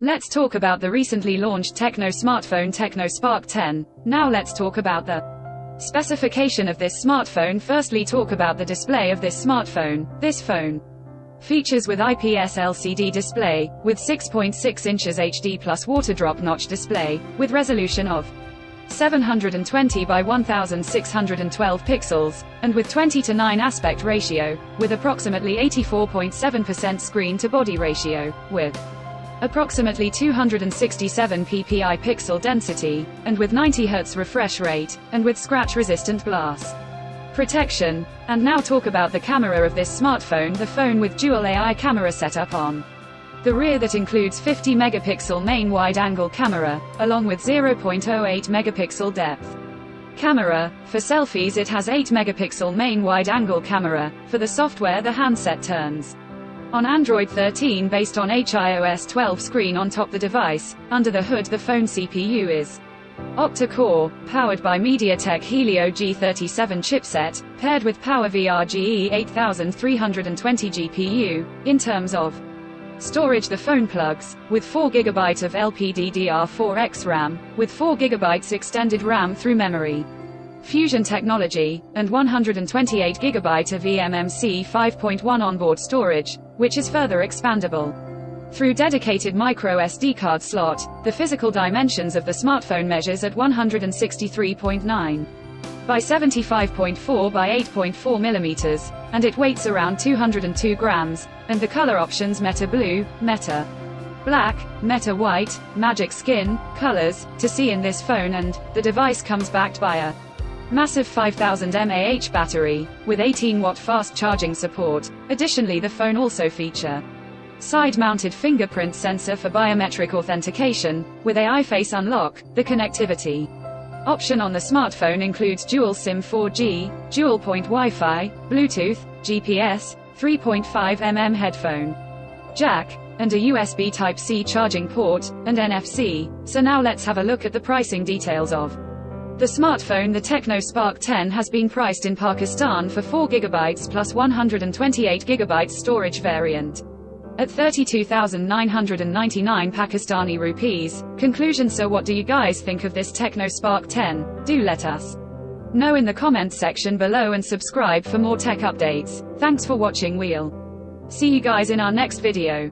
Let's talk about the recently launched TECNO smartphone TECNO Spark 10. Now let's talk about the specification of this smartphone. Firstly, talk about the display of this smartphone. This phone features with IPS LCD display, with 6.6 inches HD plus water drop notch display, with resolution of 720 by 1612 pixels, and with 20:9 aspect ratio, with approximately 84.7% screen-to-body ratio, with approximately 267 ppi pixel density, and with 90 Hz refresh rate, and with scratch-resistant glass protection. And now talk about the camera of this smartphone. The phone with dual AI camera setup on the rear that includes 50 megapixel main wide-angle camera, along with 0.08 megapixel depth camera. For selfies it has 8 megapixel main wide-angle camera. For the software, the handset turns on Android 13 based on iOS 12 screen on top the device. Under the hood, the phone CPU is octa-core, powered by MediaTek Helio G37 chipset, paired with PowerVR GE 8320 GPU. In terms of storage, the phone plugs with 4 GB of LPDDR4X RAM, with 4 GB extended RAM through memory fusion technology, and 128 GB of eMMC 5.1 onboard storage, which is further expandable through dedicated micro SD card slot. The physical dimensions of the smartphone measures at 163.9 by 75.4 by 8.4 millimeters, and it weighs around 202 grams, and the color options Meta Blue, Meta Black, Meta White, Magic Skin colors to see in this phone, and the device comes backed by a massive 5000 mAh battery, with 18-watt fast charging support. Additionally, the phone also feature side-mounted fingerprint sensor for biometric authentication, with AI Face Unlock. The connectivity option on the smartphone includes dual SIM 4G, dual-point Wi-Fi, Bluetooth, GPS, 3.5mm headphone jack, and a USB Type-C charging port, and NFC. So now let's have a look at the pricing details of the smartphone. The TECNO Spark 10 has been priced in Pakistan for 4 GB plus 128 GB storage variant at 32,999 Pakistani rupees. Conclusion: so what do you guys think of this TECNO Spark 10? Do let us know in the comments section below, and subscribe for more tech updates. Thanks for watching. We'll see you guys in our next video.